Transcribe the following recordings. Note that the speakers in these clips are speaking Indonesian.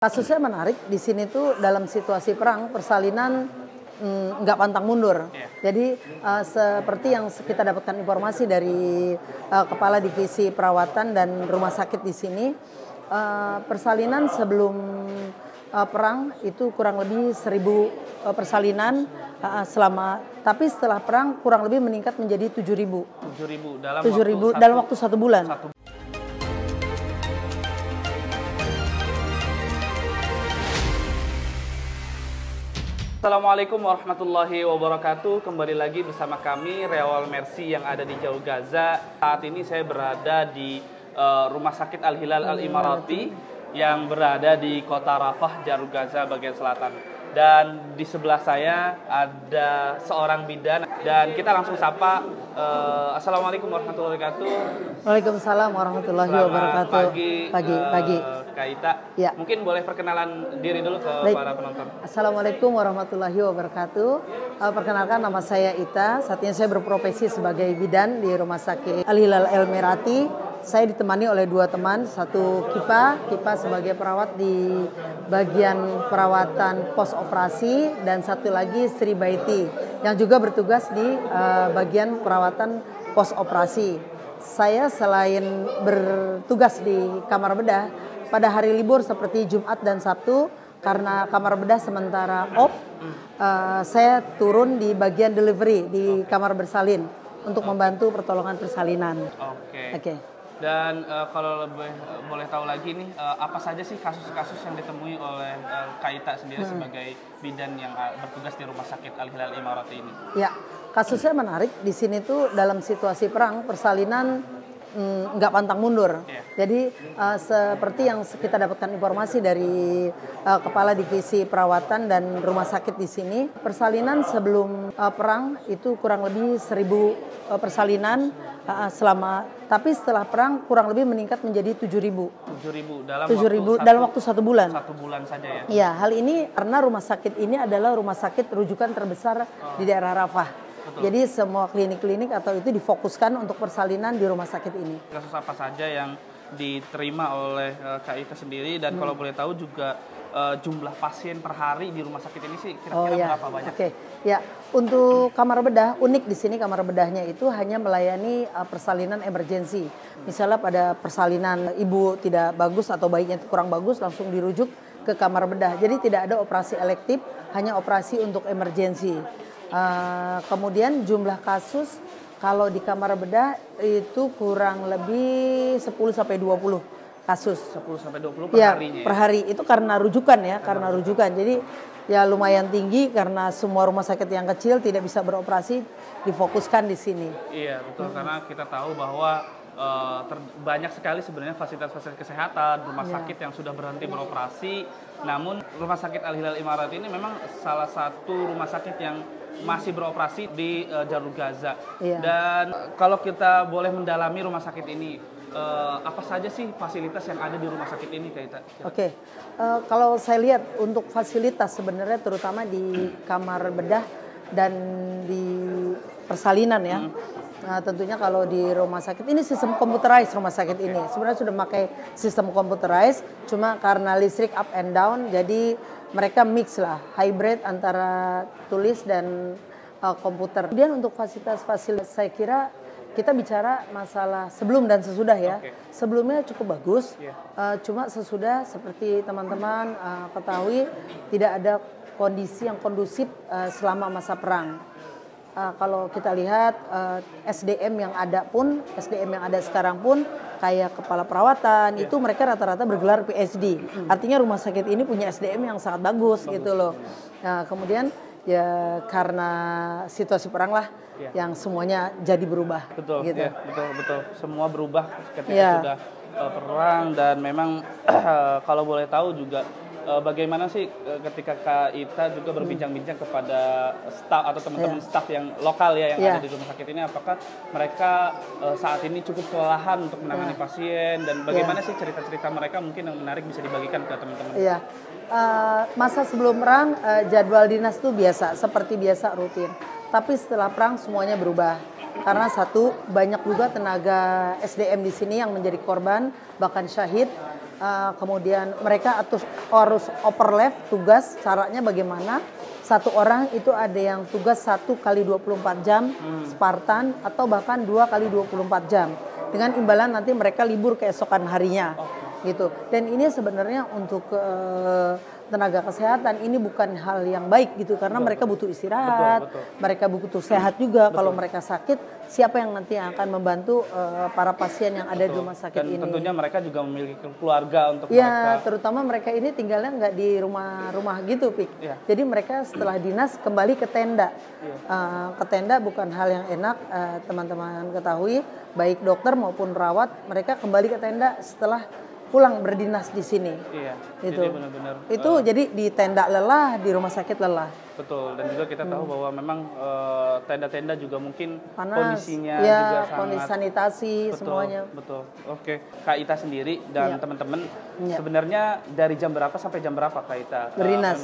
Kasusnya menarik di sini tuh dalam situasi perang persalinan nggak pantang mundur. Jadi seperti yang kita dapatkan informasi dari Kepala Divisi Perawatan dan Rumah Sakit di sini, persalinan sebelum perang itu kurang lebih 1.000 persalinan tapi setelah perang kurang lebih meningkat menjadi 7.000. 7.000 dalam waktu 1 bulan. Assalamualaikum warahmatullahi wabarakatuh. Kembali lagi bersama kami Reawal Mercy yang ada di Jalur Gaza. Saat ini saya berada di Rumah Sakit Al-Hilal Al-Imarati yang berada di kota Rafah, Jalur Gaza bagian selatan. Dan di sebelah saya ada seorang bidan dan kita langsung sapa. Assalamualaikum warahmatullahi wabarakatuh. Waalaikumsalam warahmatullahi wabarakatuh. Pagi. Kak Ita, ya. Mungkin boleh perkenalan diri dulu ke para penonton. Assalamualaikum warahmatullahi wabarakatuh. Perkenalkan, nama saya Ita. Saat ini saya berprofesi sebagai bidan di Rumah Sakit Al-Hilal Al-Imarati. Saya ditemani oleh 2 teman, satu Kipa sebagai perawat di bagian perawatan pos operasi, dan satu lagi Sri Baiti yang juga bertugas di bagian perawatan pos operasi. Saya selain bertugas di kamar bedah, pada hari libur seperti Jumat dan Sabtu, karena kamar bedah sementara off, saya turun di bagian delivery di kamar bersalin untuk membantu pertolongan persalinan. Oke. Dan kalau boleh tahu lagi nih, apa saja sih kasus-kasus yang ditemui oleh Kak Ita sendiri sebagai bidan yang bertugas di Rumah Sakit Al-Hilal Imarati ini? Ya, kasusnya menarik di sini tuh dalam situasi perang persalinan nggak pantang mundur. Jadi seperti yang kita dapatkan informasi dari Kepala Divisi Perawatan dan Rumah Sakit di sini, persalinan sebelum perang itu kurang lebih 1.000 persalinan tapi setelah perang kurang lebih meningkat menjadi 7.000. 7.000 dalam waktu 1 bulan. 1 bulan saja ya? Iya, hal ini karena rumah sakit ini adalah rumah sakit rujukan terbesar di daerah Rafah. Betul. Jadi semua klinik-klinik atau itu difokuskan untuk persalinan di rumah sakit ini. Kasus apa saja yang diterima oleh Kak Ita sendiri, dan kalau boleh tahu juga jumlah pasien per hari di rumah sakit ini sih kira-kira berapa banyak? Ya, untuk kamar bedah unik di sini, kamar bedahnya itu hanya melayani persalinan emergensi. Misalnya pada persalinan ibu tidak bagus atau bayinya kurang bagus, langsung dirujuk ke kamar bedah. Jadi tidak ada operasi elektif, hanya operasi untuk emergensi. Kemudian jumlah kasus kalau di kamar bedah itu kurang lebih 10-20 kasus. 10-20 per harinya? Per hari. Itu karena rujukan ya, karena rujukan. Jadi ya lumayan tinggi karena semua rumah sakit yang kecil tidak bisa beroperasi, difokuskan di sini. Iya, betul. Karena kita tahu bahwa banyak sekali sebenarnya fasilitas-fasilitas kesehatan, rumah sakit yang sudah berhenti beroperasi. Namun Rumah Sakit Al-Hilal Imarati ini memang salah satu rumah sakit yang masih beroperasi di Jalur Gaza. Dan kalau kita boleh mendalami rumah sakit ini, apa saja sih fasilitas yang ada di rumah sakit ini, Kak Ita? Kalau saya lihat untuk fasilitas sebenarnya terutama di kamar bedah dan di persalinan ya. Tentunya kalau di rumah sakit ini sistem computerized, rumah sakit ini sebenarnya sudah memakai sistem computerized, cuma karena listrik up and down jadi mereka mix lah, hybrid antara tulis dan komputer. Kemudian untuk fasilitas saya kira kita bicara masalah sebelum dan sesudah ya. Sebelumnya cukup bagus, cuma sesudah seperti teman-teman ketahui tidak ada kondisi yang kondusif selama masa perang. Kalau kita lihat SDM yang ada sekarang pun kayak kepala perawatan itu mereka rata-rata bergelar PhD. Artinya rumah sakit ini punya SDM yang sangat bagus. Gitu loh. Nah, kemudian ya karena situasi perang lah yang semuanya jadi berubah. Betul, gitu. Betul. Semua berubah ketika sudah perang, dan memang kalau boleh tahu juga bagaimana sih ketika Kak Ita juga berbincang-bincang kepada staf atau teman-teman staf yang lokal ya yang ada di rumah sakit ini, apakah mereka saat ini cukup kelelahan untuk menangani pasien, dan bagaimana sih cerita-cerita mereka mungkin yang menarik bisa dibagikan ke teman-teman? Masa sebelum perang jadwal dinas itu biasa, seperti biasa rutin. Tapi setelah perang semuanya berubah. Karena satu, banyak juga tenaga SDM di sini yang menjadi korban, bahkan syahid. kemudian mereka harus overlap tugas, caranya bagaimana. Satu orang itu ada yang tugas 1 kali 24 jam Spartan atau bahkan 2 kali 24 jam. Dengan imbalan nanti mereka libur keesokan harinya. Gitu. Dan ini sebenarnya untuk tenaga kesehatan ini bukan hal yang baik gitu karena mereka butuh istirahat, mereka butuh sehat juga. Kalau mereka sakit, siapa yang nanti akan membantu para pasien yang ada di rumah sakit ini? Dan tentunya mereka juga memiliki keluarga untuk mereka. Terutama mereka ini tinggalnya nggak di rumah-rumah gitu, Pik. Jadi mereka setelah dinas kembali ke tenda. Ke tenda bukan hal yang enak, teman-teman ketahui, baik dokter maupun perawat, mereka kembali ke tenda setelah pulang berdinas di sini. Itu. Jadi benar-benar jadi di tenda lelah, di rumah sakit lelah. Betul, dan juga kita tahu bahwa memang tenda-tenda juga mungkin panas, kondisinya juga sangat kondisi sanitasi semuanya. Betul. Oke, Kak Ita sendiri dan teman-teman sebenarnya dari jam berapa sampai jam berapa Kak Ita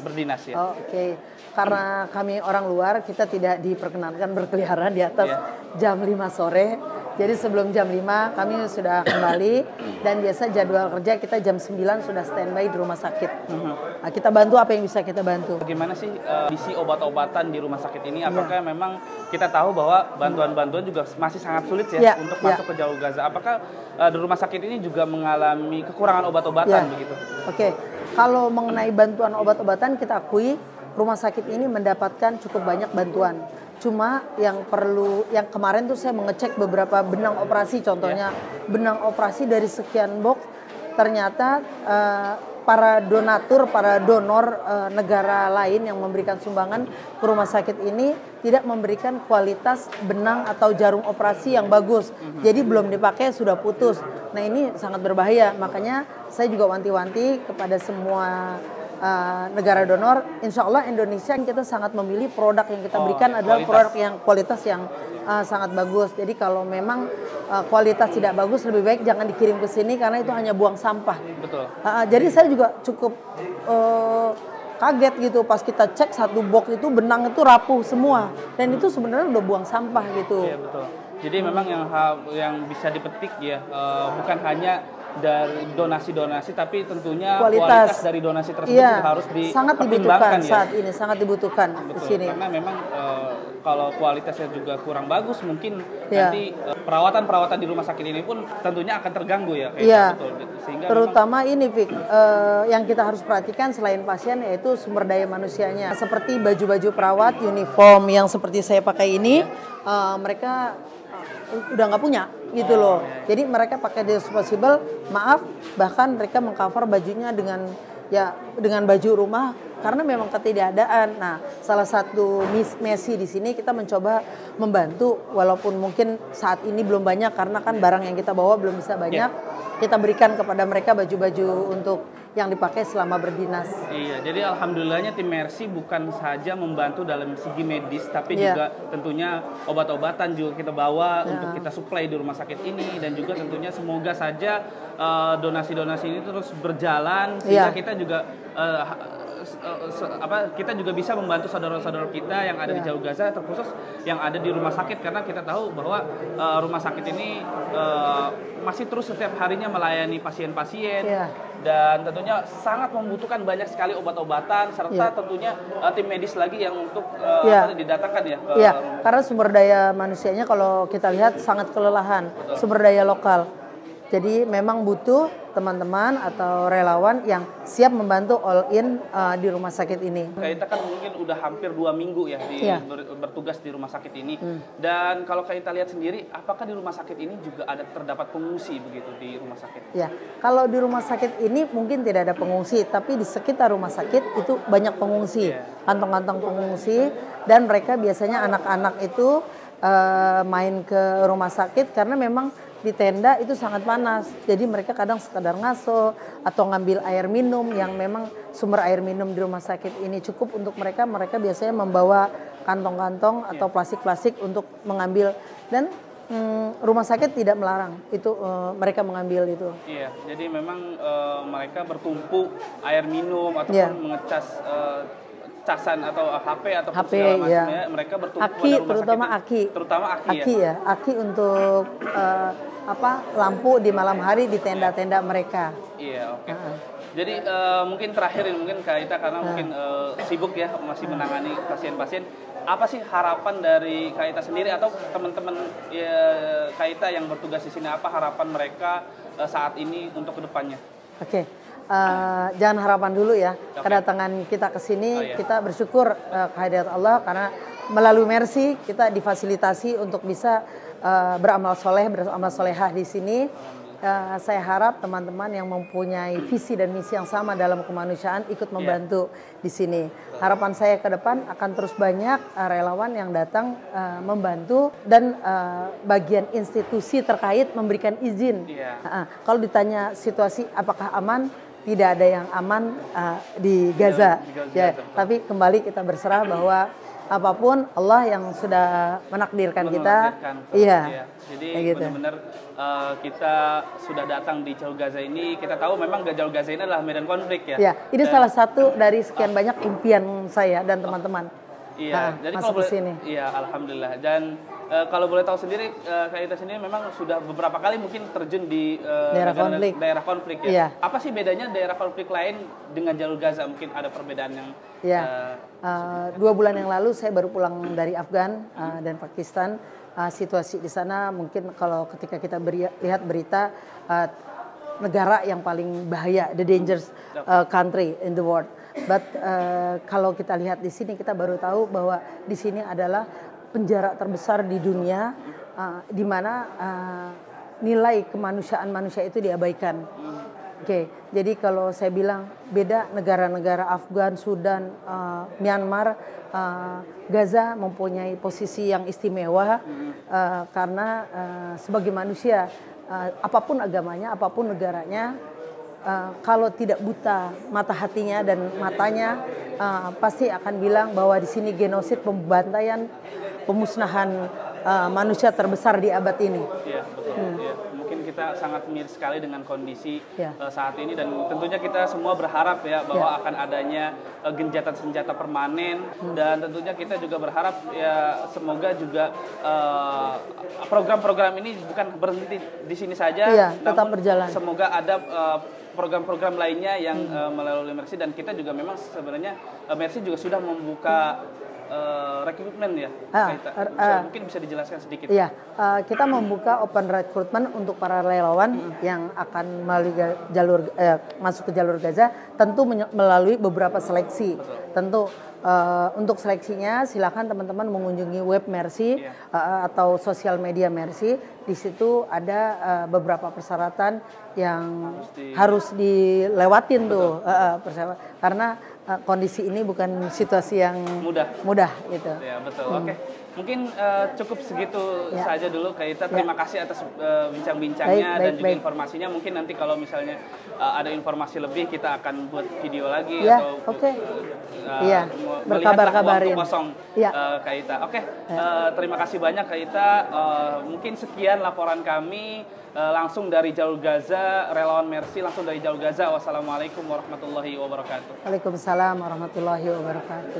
berdinas ya? Oke. Karena kami orang luar, kita tidak diperkenankan berkeliaran di atas jam 5 sore. Jadi sebelum jam 5 kami sudah kembali dan biasa jadwal kerja kita jam 9 sudah standby di rumah sakit. Nah, kita bantu apa yang bisa kita bantu. Bagaimana sih kondisi obat-obatan di rumah sakit ini? Apakah memang kita tahu bahwa bantuan-bantuan juga masih sangat sulit untuk masuk ke jalur Gaza? Apakah di rumah sakit ini juga mengalami kekurangan obat-obatan begitu? Oke, kalau mengenai bantuan obat-obatan kita akui rumah sakit ini mendapatkan cukup banyak bantuan. Cuma yang kemarin tuh saya mengecek beberapa benang operasi, contohnya benang operasi dari sekian box, ternyata para donatur, para donor negara lain yang memberikan sumbangan ke rumah sakit ini tidak memberikan kualitas benang atau jarum operasi yang bagus. Jadi belum dipakai sudah putus. Nah ini sangat berbahaya, makanya saya juga wanti-wanti kepada semua negara donor, insya Allah Indonesia kita sangat memilih produk yang kita berikan adalah produk yang kualitas yang sangat bagus. Jadi kalau memang kualitas tidak bagus, lebih baik jangan dikirim ke sini karena itu hanya buang sampah. Betul. Jadi saya juga cukup kaget gitu pas kita cek satu box itu benang itu rapuh semua dan itu sebenarnya udah buang sampah gitu. Iya betul. Jadi memang yang bisa dipetik bukan hanya dari donasi-donasi tapi tentunya kualitas dari donasi tersebut harus sangat dibutuhkan saat ini, sangat dibutuhkan di sini. Karena memang kalau kualitasnya juga kurang bagus mungkin nanti perawatan di rumah sakit ini pun tentunya akan terganggu ya. Betul. Sehingga terutama ini Vic, yang kita harus perhatikan selain pasien yaitu sumber daya manusianya. Seperti baju-baju perawat, uniform yang seperti saya pakai ini, mereka udah nggak punya gitu loh. Jadi mereka pakai disposable, maaf, bahkan mereka mengcover bajunya dengan baju rumah karena memang ketidakadaan. Nah, salah satu misi di sini kita mencoba membantu walaupun mungkin saat ini belum banyak karena kan barang yang kita bawa belum bisa banyak. Kita berikan kepada mereka baju-baju untuk yang dipakai selama berdinas. Iya, jadi alhamdulillahnya tim Mercy bukan saja membantu dalam segi medis, tapi juga tentunya obat-obatan juga kita bawa untuk kita suplai di rumah sakit ini dan juga tentunya semoga saja donasi-donasi ini terus berjalan sehingga kita juga kita juga bisa membantu saudara-saudara kita yang ada di jalur Gaza, terkhusus yang ada di rumah sakit karena kita tahu bahwa rumah sakit ini masih terus setiap harinya melayani pasien-pasien dan tentunya sangat membutuhkan banyak sekali obat-obatan serta tentunya tim medis lagi yang untuk didatangkan karena sumber daya manusianya kalau kita lihat sangat kelelahan. Sumber daya lokal. Jadi memang butuh teman-teman atau relawan yang siap membantu all in di rumah sakit ini. Kak Ita kan mungkin udah hampir 2 minggu bertugas di rumah sakit ini. Dan kalau Kak Ita lihat sendiri, apakah di rumah sakit ini juga terdapat pengungsi begitu di rumah sakit? Ya, kalau di rumah sakit ini mungkin tidak ada pengungsi, tapi di sekitar rumah sakit itu banyak pengungsi, kantong-kantong pengungsi, dan mereka biasanya anak-anak itu main ke rumah sakit karena memang di tenda itu sangat panas, jadi mereka kadang sekedar ngaso atau ngambil air minum yang memang sumber air minum di rumah sakit ini cukup untuk mereka biasanya membawa kantong-kantong atau plastik-plastik untuk mengambil dan rumah sakit tidak melarang itu mereka mengambil itu. Iya, jadi memang mereka bertumpu air minum ataupun mengecas casan atau HP atau segala macamnya mereka bertumpu pada rumah terutama sakit. aki. Terutama aki ya. Aki untuk lampu di malam hari di tenda-tenda mereka. Iya, oke. Jadi mungkin terakhir ini mungkin Kak Ita karena mungkin sibuk ya masih menangani pasien-pasien. Apa sih harapan dari Kak Ita sendiri atau teman-teman ya, Kak Ita yang bertugas di sini, apa harapan mereka saat ini untuk kedepannya? Oke. Jangan harapan dulu ya. Kedatangan kita ke sini, kita bersyukur kehadirat Allah karena melalui Mercy kita difasilitasi untuk bisa beramal soleh, beramal solehah di sini. Saya harap teman-teman yang mempunyai visi dan misi yang sama dalam kemanusiaan ikut membantu di sini. Harapan saya ke depan akan terus banyak relawan yang datang membantu dan bagian institusi terkait memberikan izin. Kalau ditanya situasi apakah aman, tidak ada yang aman di Gaza. Tapi kembali kita berserah bahwa apapun Allah yang sudah menakdirkan kita. Iya. Jadi benar-benar kita sudah datang di Jalur Gaza ini, kita tahu memang Jalur Gaza ini adalah medan konflik ya. Iya, ini salah satu dari sekian banyak impian saya dan teman-teman. Iya, jadi kalau boleh, iya alhamdulillah. Dan kalau boleh tahu sendiri, Kak Ita sendiri memang sudah beberapa kali mungkin terjun di daerah konflik ya. Apa sih bedanya daerah konflik lain dengan Jalur Gaza? Mungkin ada perbedaan yang. 2 bulan yang lalu saya baru pulang dari Afgan dan Pakistan. Situasi di sana mungkin kalau ketika kita lihat berita negara yang paling bahaya, the dangerous country in the world. But kalau kita lihat di sini kita baru tahu bahwa di sini adalah penjara terbesar di dunia, di mana nilai kemanusiaan manusia itu diabaikan. Jadi kalau saya bilang beda negara-negara Afgan, Sudan, Myanmar, Gaza mempunyai posisi yang istimewa karena sebagai manusia apapun agamanya, apapun negaranya, kalau tidak buta mata hatinya dan matanya pasti akan bilang bahwa di sini genosid, pembantaian, pemusnahan manusia terbesar di abad ini. Iya, betul. Ya. Mungkin kita sangat miris sekali dengan kondisi saat ini dan tentunya kita semua berharap ya bahwa akan adanya gencatan senjata permanen dan tentunya kita juga berharap ya semoga juga program-program ini bukan berhenti di sini saja, tetap berjalan. Semoga ada program-program lainnya yang melalui Mercy dan kita juga memang sebenarnya Mercy juga sudah membuka rekrutmen ya, mungkin bisa dijelaskan sedikit. Iya, kita membuka open recruitment untuk para relawan yang akan melalui masuk ke jalur Gaza, tentu melalui beberapa seleksi. Tentu untuk seleksinya silakan teman-teman mengunjungi web Mercy atau sosial media Mercy. Di situ ada beberapa persyaratan yang harus dilewatin tuh, karena kondisi ini bukan situasi yang mudah gitu. Ya betul. Oke, mungkin cukup segitu saja dulu Kak Ita. Terima kasih atas bincang-bincangnya dan juga informasinya. Mungkin nanti kalau misalnya ada informasi lebih kita akan buat video lagi atau berkabar-kabarin kosong Kak Ita. Terima kasih banyak Kak Ita. Mungkin sekian laporan kami langsung dari Jalur Gaza, relawan Mercy langsung dari Jalur Gaza. Wassalamualaikum warahmatullahi wabarakatuh. Waalaikumsalam warahmatullahi wabarakatuh.